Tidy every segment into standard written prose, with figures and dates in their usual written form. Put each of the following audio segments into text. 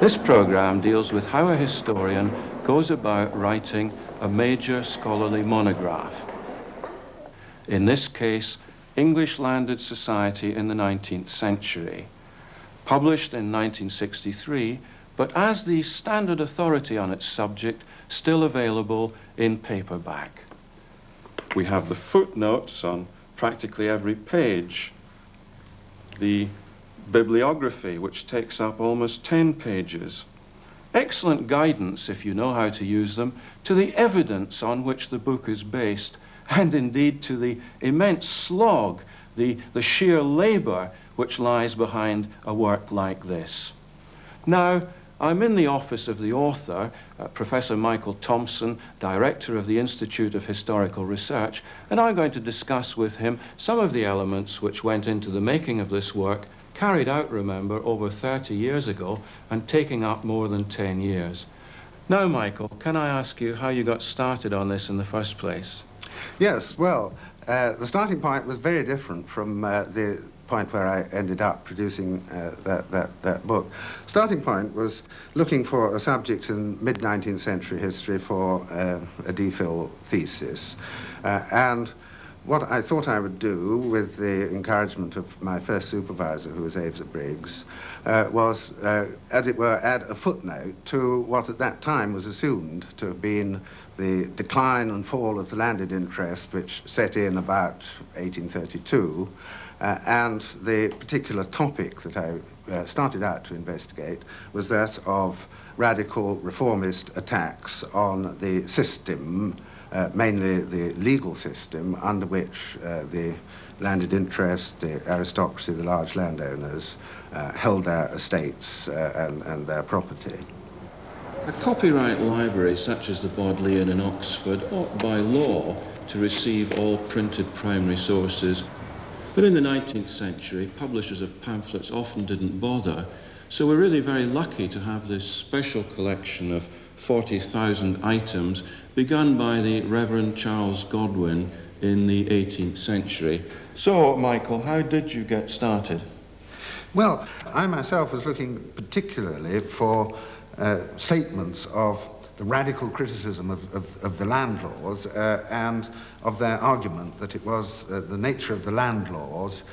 This program deals with how a historian goes about writing a major scholarly monograph. In this case, English Landed Society in the 19th Century, published in 1963, but as the standard authority on its subject, still available in paperback. We have the footnotes on practically every page, the bibliography, which takes up almost 10 pages. Excellent guidance, if you know how to use them, to the evidence on which the book is based, and indeed to the immense slog, the sheer labor which lies behind a work like this. Now, I'm in the office of the author, Professor Michael Thompson, Director of the Institute of Historical Research, and I'm going to discuss with him some of the elements which went into the making of this work, carried out, remember, over 30 years ago and taking up more than 10 years. Now, Michael, can I ask you how you got started on this in the first place? Yes, well, the starting point was very different from the point where I ended up producing that book. Starting point was looking for a subject in mid-19th century history for a DPhil thesis. And what I thought I would do, with the encouragement of my first supervisor, who was Asa Briggs, was, as it were, add a footnote to what at that time was assumed to have been the decline and fall of the landed interest, which set in about 1832, and the particular topic that I started out to investigate was that of radical reformist attacks on the system, mainly the legal system, under which the landed interest, the aristocracy, the large landowners held their estates and their property. A copyright library such as the Bodleian in Oxford ought by law to receive all printed primary sources. But in the 19th century, publishers of pamphlets often didn't bother, so we're really very lucky to have this special collection of 40,000 items begun by the Reverend Charles Godwin in the 18th century. So, Michael, how did you get started? Well, I myself was looking particularly for statements of the radical criticism of the land laws and of their argument that it was the nature of the land laws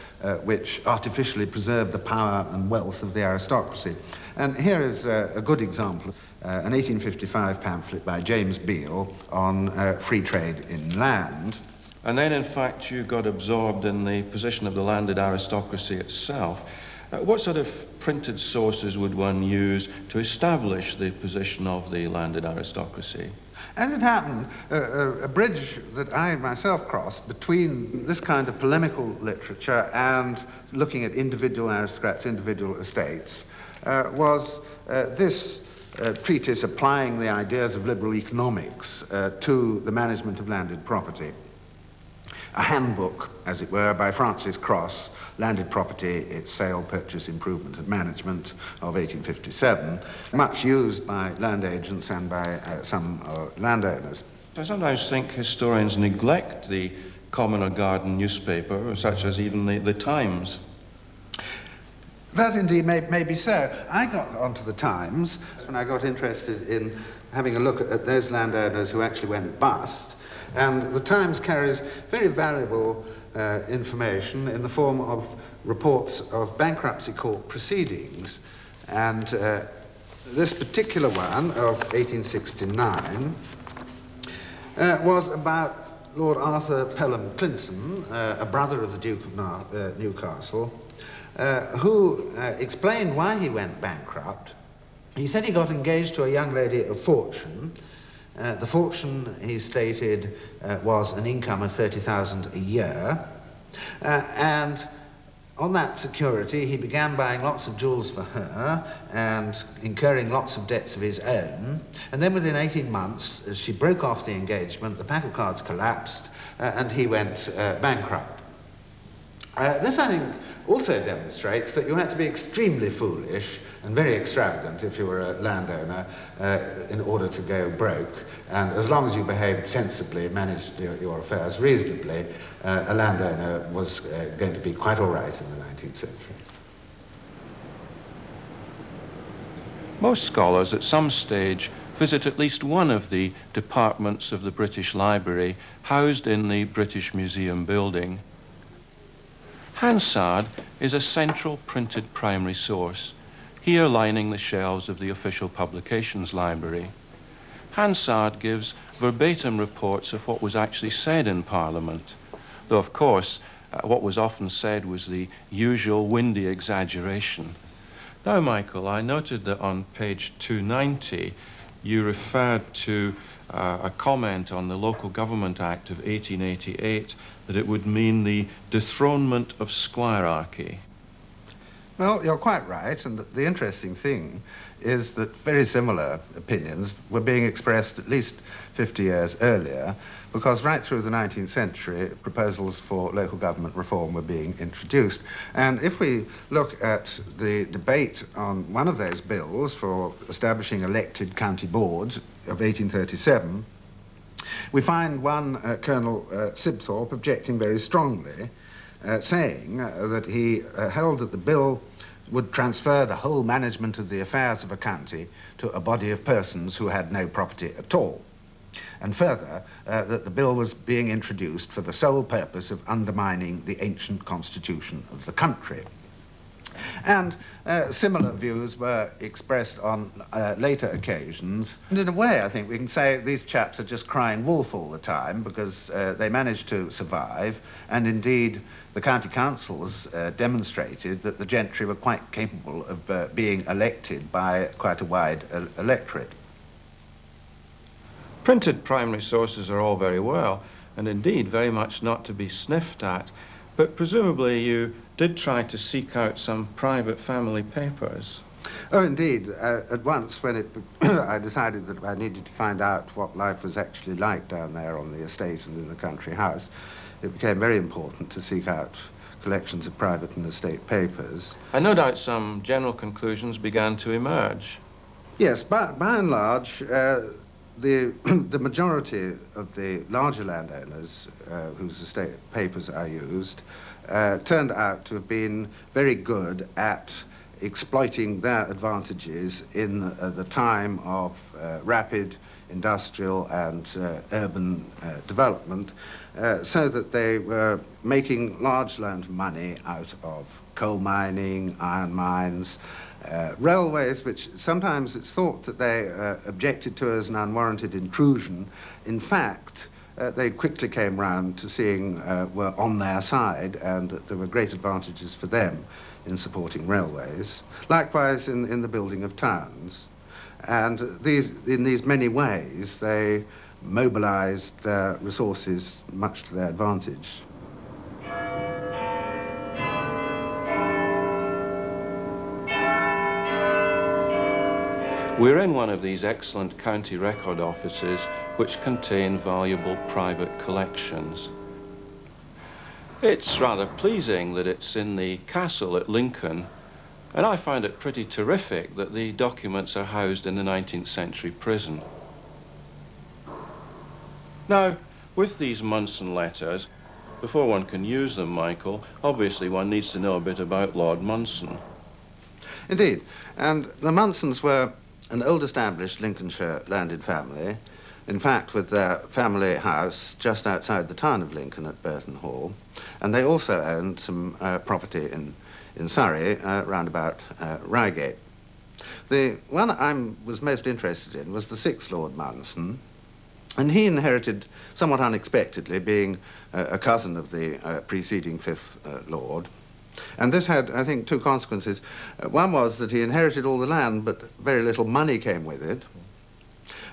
which artificially preserved the power and wealth of the aristocracy. And here is a good example, an 1855 pamphlet by James Beale on free trade in land. And then, in fact, you got absorbed in the position of the landed aristocracy itself. What sort of printed sources would one use to establish the position of the landed aristocracy? As it happened, a bridge that I myself crossed between this kind of polemical literature and looking at individual aristocrats, individual estates, was this treatise applying the ideas of liberal economics to the management of landed property. A handbook, as it were, by Francis Cross, Landed Property, its Sale, Purchase, Improvement and Management of 1857, much used by land agents and by some landowners. I sometimes think historians neglect the common or garden newspaper, such as even the Times. That indeed may be so. I got onto the Times when I got interested in having a look at those landowners who actually went bust. And the Times carries very valuable information in the form of reports of bankruptcy court proceedings. And this particular one of 1869 was about Lord Arthur Pelham Clinton, a brother of the Duke of Newcastle, who explained why he went bankrupt. He said he got engaged to a young lady of fortune. The fortune, he stated, was an income of 30,000 a year. And on that security, he began buying lots of jewels for her and incurring lots of debts of his own. And then within 18 months, as she broke off the engagement, the pack of cards collapsed and he went bankrupt. This, I think, also demonstrates that you had to be extremely foolish and very extravagant if you were a landowner in order to go broke. And as long as you behaved sensibly, managed your affairs reasonably, a landowner was going to be quite all right in the 19th century. Most scholars at some stage visit at least one of the departments of the British Library housed in the British Museum building. Hansard is a central printed primary source, here lining the shelves of the official publications library. Hansard gives verbatim reports of what was actually said in Parliament, though of course what was often said was the usual windy exaggeration. Now, Michael, I noted that on page 290 you referred to a comment on the Local Government Act of 1888 that it would mean the dethronement of squirearchy. Well, you're quite right, and the interesting thing is that very similar opinions were being expressed at least 50 years earlier, because right through the 19th century, proposals for local government reform were being introduced. And if we look at the debate on one of those bills for establishing elected county boards of 1837, we find one Colonel Sibthorpe objecting very strongly, saying that he held that the bill would transfer the whole management of the affairs of a county to a body of persons who had no property at all. And further, that the bill was being introduced for the sole purpose of undermining the ancient constitution of the country. And similar views were expressed on later occasions. And in a way, I think we can say these chaps are just crying wolf all the time, because they managed to survive, and indeed the county councils demonstrated that the gentry were quite capable of being elected by quite a wide electorate. Printed primary sources are all very well, and indeed very much not to be sniffed at, but presumably you did try to seek out some private family papers. Oh, indeed. At once, when I decided that I needed to find out what life was actually like down there on the estate and in the country house, it became very important to seek out collections of private and estate papers. And no doubt some general conclusions began to emerge. Yes, by and large, the majority of the larger landowners whose estate papers I used turned out to have been very good at exploiting their advantages in the time of rapid industrial and urban development, so that they were making large amounts of money out of coal mining, iron mines, railways, which sometimes it's thought that they objected to as an unwarranted intrusion. In fact, they quickly came round to seeing were on their side, and that there were great advantages for them in supporting railways. Likewise in the building of towns. And in these many ways, they mobilized their resources much to their advantage. We're in one of these excellent county record offices which contain valuable private collections. It's rather pleasing that it's in the castle at Lincoln, and I find it pretty terrific that the documents are housed in the 19th century prison. Now, with these Munson letters, before one can use them, Michael, obviously one needs to know a bit about Lord Munson. Indeed, and the Munsons were an old-established Lincolnshire landed family, in fact with their family house just outside the town of Lincoln at Burton Hall, and they also owned some property in Surrey, round about Reigate. The one I was most interested in was the sixth Lord Munson, and he inherited somewhat unexpectedly, being a cousin of the preceding fifth Lord. And this had, I think, two consequences. One was that he inherited all the land, but very little money came with it.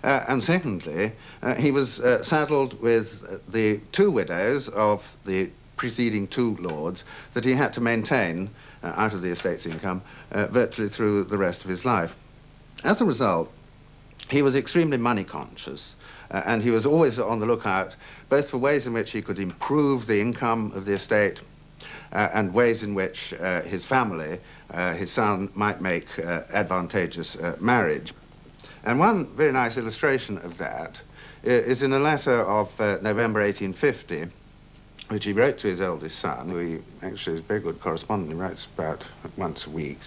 And secondly, he was saddled with the two widows of the preceding two lords that he had to maintain out of the estate's income virtually through the rest of his life. As a result, he was extremely money conscious, and he was always on the lookout both for ways in which he could improve the income of the estate and ways in which his family, his son, might make advantageous marriage. And one very nice illustration of that is in a letter of November 1850, which he wrote to his eldest son, who he actually is a very good correspondent. He writes about once a week.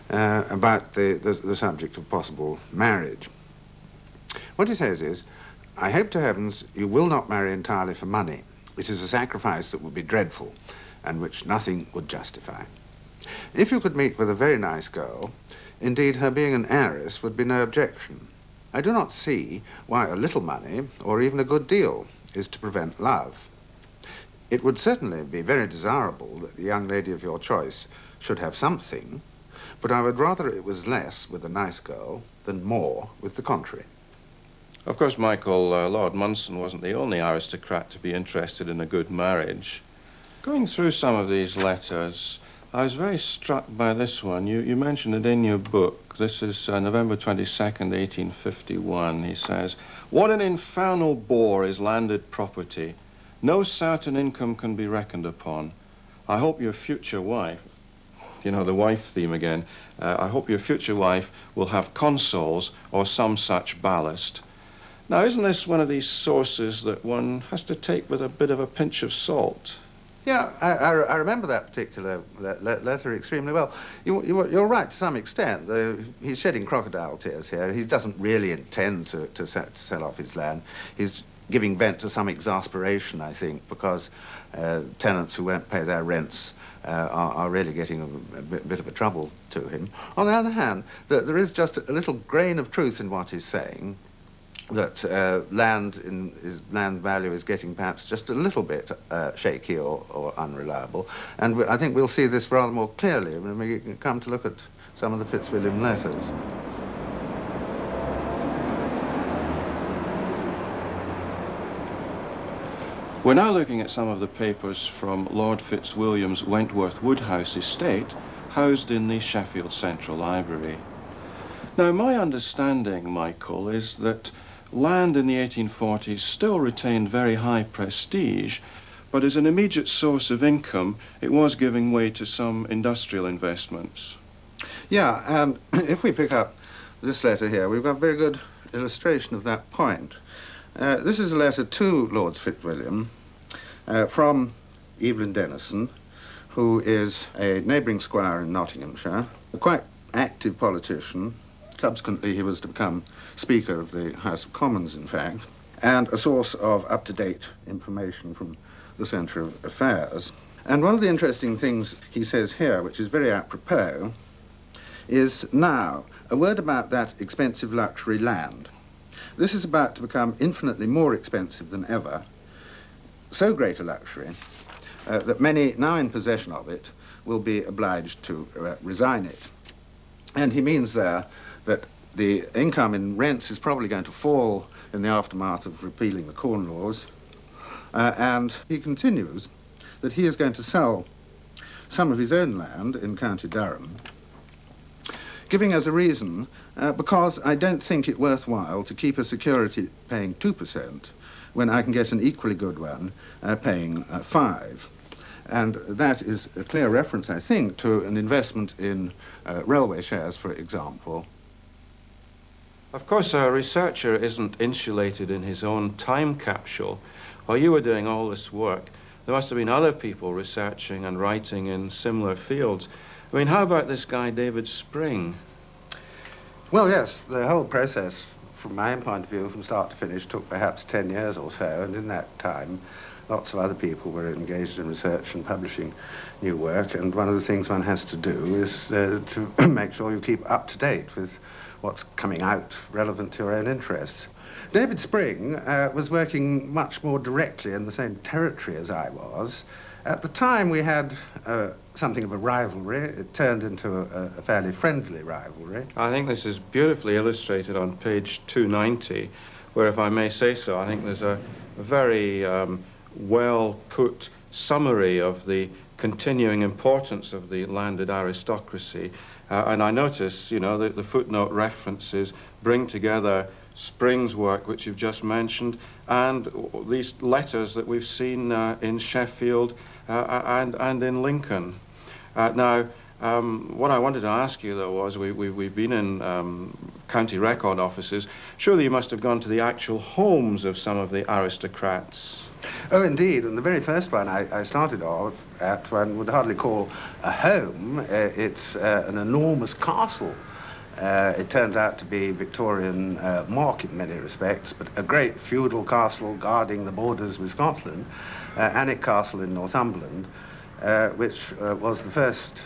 about the subject of possible marriage. What he says is, I hope to heavens you will not marry entirely for money. It is a sacrifice that would be dreadful and which nothing would justify. If you could meet with a very nice girl, indeed her being an heiress would be no objection. I do not see why a little money, or even a good deal, is to prevent love. It would certainly be very desirable that the young lady of your choice should have something, but I would rather it was less with a nice girl than more with the contrary. Of course, Michael, Lord Munson wasn't the only aristocrat to be interested in a good marriage. Going through some of these letters, I was very struck by this one. You mentioned it in your book. This is November 22nd, 1851. He says, "What an infernal bore is landed property. No certain income can be reckoned upon. I hope your future wife," you know, the wife theme again, "I hope your future wife will have consoles or some such ballast." Now, isn't this one of these sources that one has to take with a bit of a pinch of salt? Yeah, I remember that particular letter extremely well. You're right to some extent. He's shedding crocodile tears here. He doesn't really intend to sell off his land. He's giving vent to some exasperation, I think, because tenants who won't pay their rents are really getting a bit of a trouble to him. On the other hand, there is just a little grain of truth in what he's saying, that land value is getting perhaps just a little bit shaky or unreliable. And I think we'll see this rather more clearly when we come to look at some of the Fitzwilliam letters. We're now looking at some of the papers from Lord Fitzwilliam's Wentworth Woodhouse estate, housed in the Sheffield Central Library. Now, my understanding, Michael, is that land in the 1840s still retained very high prestige, but as an immediate source of income, it was giving way to some industrial investments. Yeah, and if we pick up this letter here, we've got a very good illustration of that point. This is a letter to Lord Fitzwilliam from Evelyn Denison, who is a neighbouring squire in Nottinghamshire, a quite active politician. Subsequently, he was to become Speaker of the House of Commons, in fact, and a source of up-to-date information from the centre of affairs. And one of the interesting things he says here, which is very apropos, is now a word about that expensive luxury land. This is about to become infinitely more expensive than ever, so great a luxury that many now in possession of it will be obliged to resign it. And he means there that the income in rents is probably going to fall in the aftermath of repealing the Corn Laws. And he continues that he is going to sell some of his own land in County Durham, giving as a reason, because I don't think it worthwhile to keep a security paying 2% when I can get an equally good one paying 5%. And that is a clear reference, I think, to an investment in railway shares, for example. Of course, a researcher isn't insulated in his own time capsule. While you were doing all this work, there must have been other people researching and writing in similar fields. I mean, how about this guy, David Spring? Well, yes, the whole process, from my own point of view, from start to finish, took perhaps 10 years or so, and in that time, lots of other people were engaged in research and publishing new work, and one of the things one has to do is to make sure you keep up to date with what's coming out relevant to your own interests. David Spring was working much more directly in the same territory as I was. At the time, we had something of a rivalry. It turned into a fairly friendly rivalry. I think this is beautifully illustrated on page 290, where, if I may say so, I think there's a very well-put summary of the continuing importance of the landed aristocracy. And I notice, you know, that the footnote references bring together Spring's work, which you've just mentioned, and these letters that we've seen in Sheffield and in Lincoln. Now, what I wanted to ask you, though, was we've been in county record offices. Surely you must have gone to the actual homes of some of the aristocrats. Oh, indeed, and the very first one I started off at, one would hardly call a home. It's an enormous castle. It turns out to be Victorian mock in many respects, but a great feudal castle guarding the borders with Scotland, Alnwick Castle in Northumberland, which was the first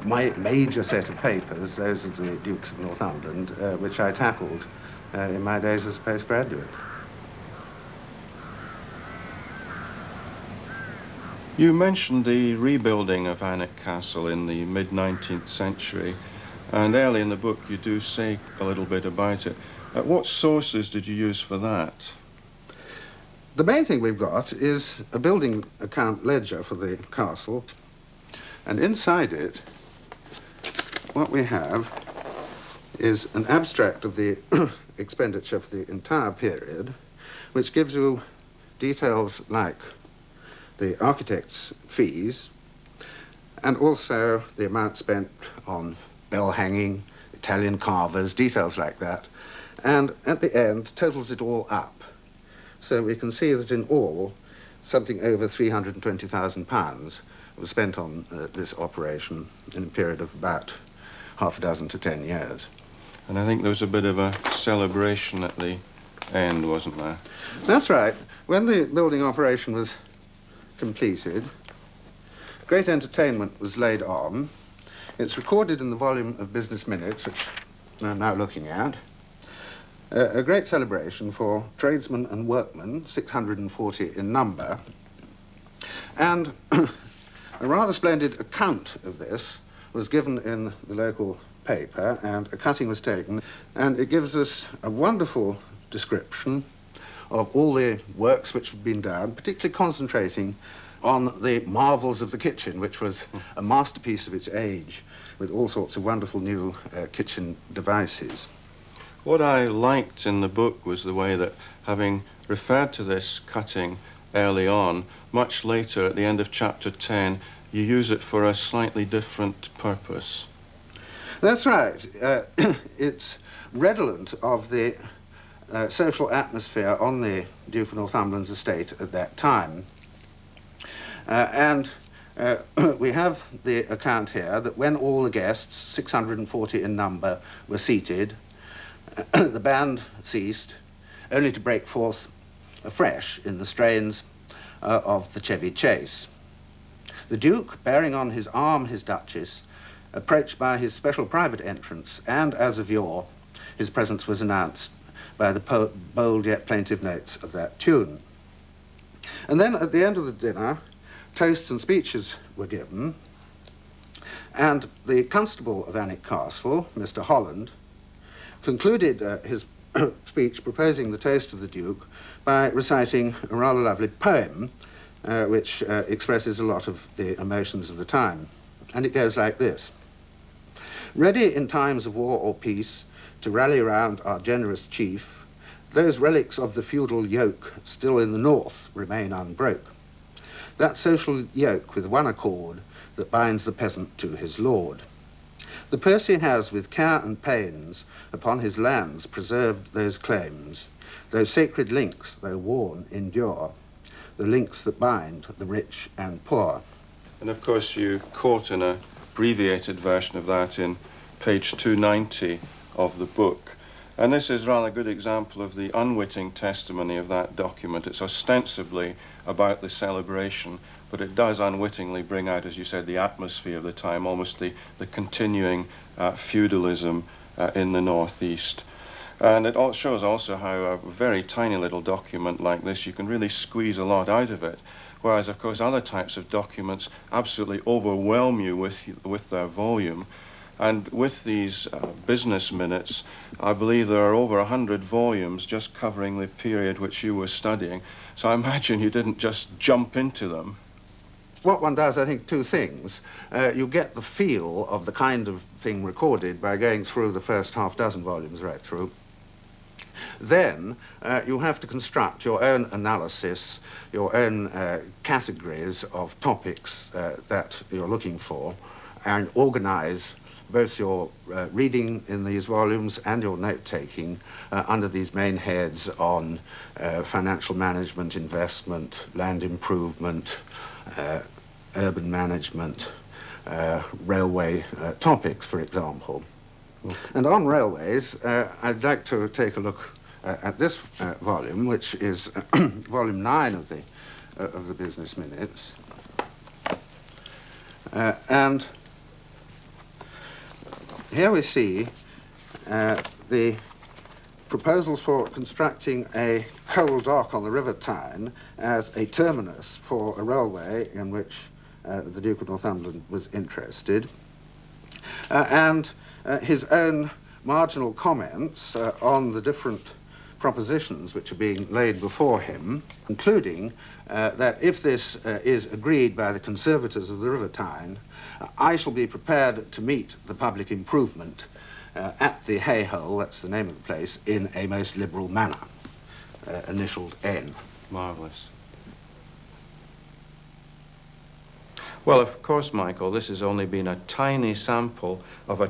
major set of papers, those of the Dukes of Northumberland, which I tackled in my days as a postgraduate. You mentioned the rebuilding of Alnwick Castle in the mid-19th century, and early in the book you do say a little bit about it. What sources did you use for that? The main thing we've got is a building account ledger for the castle, and inside it what we have is an abstract of the expenditure for the entire period, which gives you details like the architect's fees and also the amount spent on bell hanging, Italian carvers, details like that, and at the end totals it all up. So we can see that in all something over £320,000 was spent on this operation in a period of about half a dozen to 10 years. And I think there was a bit of a celebration at the end, wasn't there? That's right. When the building operation was completed, great entertainment was laid on. It's recorded in the volume of business minutes, which I'm now looking at. A great celebration for tradesmen and workmen, 640 in number, and a rather splendid account of this was given in the local paper, and a cutting was taken, and it gives us a wonderful description of all the works which have been done, particularly concentrating on the marvels of the kitchen, which was a masterpiece of its age, with all sorts of wonderful new kitchen devices. What I liked in the book was the way that, having referred to this cutting early on, much later at the end of chapter 10, you use it for a slightly different purpose. That's right. It's redolent of the social atmosphere on the Duke of Northumberland's estate at that time. And we have the account here that when all the guests, 640 in number, were seated, the band ceased, only to break forth afresh in the strains of the Chevy Chase. The Duke, bearing on his arm his Duchess, approached by his special private entrance, and as of yore, his presence was announced by the bold yet plaintive notes of that tune. And then at the end of the dinner, toasts and speeches were given, and the constable of Alnwick Castle, Mr. Holland, concluded his speech proposing the toast of the Duke by reciting a rather lovely poem which expresses a lot of the emotions of the time. And it goes like this: "Ready in times of war or peace to rally round our generous chief, those relics of the feudal yoke still in the north remain unbroke. That social yoke with one accord that binds the peasant to his lord. The Percy has with care and pains upon his lands preserved those claims, those sacred links, though worn, endure, the links that bind the rich and poor." And of course you quote an abbreviated version of that in page 290 of the book. And this is rather a good example of the unwitting testimony of that document. It's ostensibly about the celebration, but it does unwittingly bring out, as you said, the atmosphere of the time, almost the continuing feudalism in the northeast. And it shows also how a very tiny little document like this, you can really squeeze a lot out of it. Whereas, of course, other types of documents absolutely overwhelm you with their volume. And with these business minutes, I believe there are over 100 volumes just covering the period which you were studying. So I imagine you didn't just jump into them. What one does, I think, two things. You get the feel of the kind of thing recorded by going through the first half dozen volumes right through. Then you have to construct your own analysis, your own categories of topics that you're looking for, and organize both your reading in these volumes and your note-taking under these main heads on financial management, investment, land improvement, urban management, railway topics, for example. And on railways, I'd like to take a look at this volume, which is volume 9 of the Business Minutes. And here we see the proposals for constructing a coal dock on the River Tyne as a terminus for a railway in which the Duke of Northumberland was interested, and his own marginal comments on the different propositions which are being laid before him, including that if this is agreed by the conservators of the River Tyne, I shall be prepared to meet the public improvement at the Hay-Hole, that's the name of the place, in a most liberal manner, initialed N. Marvellous. Well, of course, Michael, this has only been a tiny sample of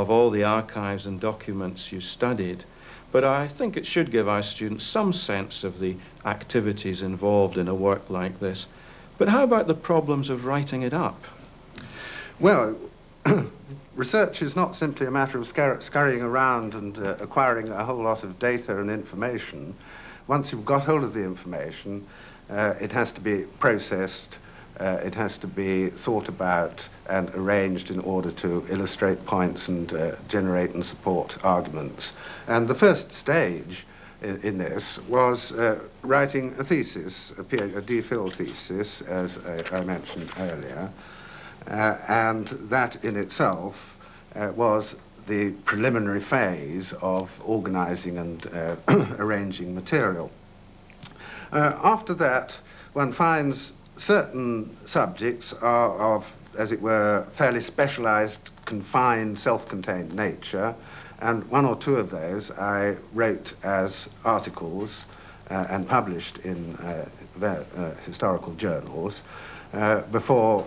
all the archives and documents you studied, but I think it should give our students some sense of the activities involved in a work like this. But how about the problems of writing it up? Well, research is not simply a matter of scurrying around and acquiring a whole lot of data and information. Once you've got hold of the information, it has to be processed, it has to be thought about and arranged in order to illustrate points and generate and support arguments. And the first stage in this was writing a thesis, a DPhil thesis, as I mentioned earlier, and that in itself was the preliminary phase of organizing and arranging material. After that, one finds certain subjects are of, as it were, fairly specialized, confined, self-contained nature, and one or two of those I wrote as articles and published in historical journals before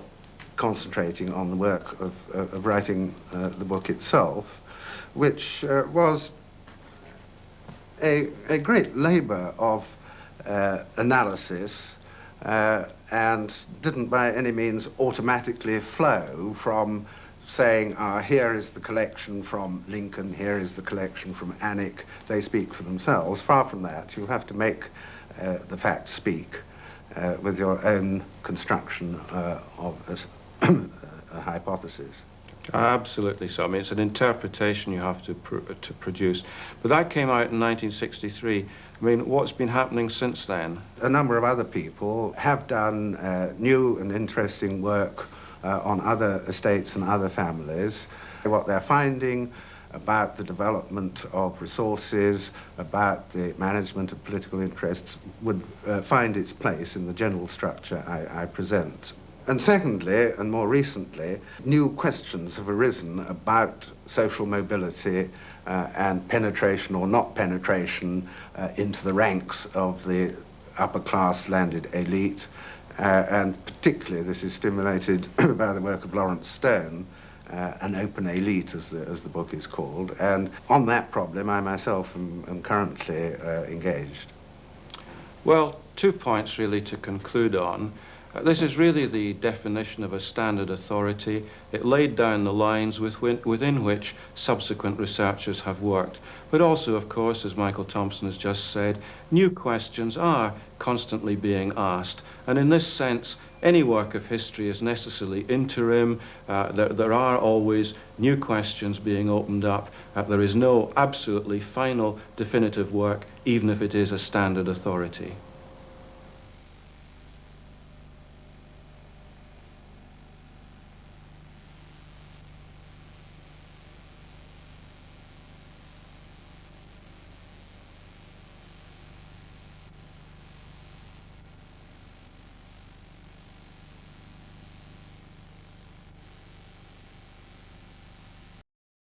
concentrating on the work of writing the book itself, which was a great labor of analysis and didn't by any means automatically flow from saying, here is the collection from Lincoln, here is the collection from Alnwick, they speak for themselves. Far from that. You have to make the facts speak with your own construction of a hypothesis. Absolutely so. I mean, it's an interpretation you have to produce. But that came out in 1963. I mean, what's been happening since then? A number of other people have done new and interesting work on other estates and other families. What they're finding about the development of resources, about the management of political interests, would find its place in the general structure I present. And secondly, and more recently, new questions have arisen about social mobility and penetration or not penetration into the ranks of the upper-class landed elite. And particularly this is stimulated by the work of Lawrence Stone, An Open Elite, as the book is called. And on that problem, I myself am currently engaged. Well, 2 points really to conclude on. This is really the definition of a standard authority. It laid down the lines within which subsequent researchers have worked. But also, of course, as Michael Thompson has just said, new questions are constantly being asked. And in this sense, any work of history is necessarily interim. There are always new questions being opened up. There is no absolutely final, definitive work, even if it is a standard authority.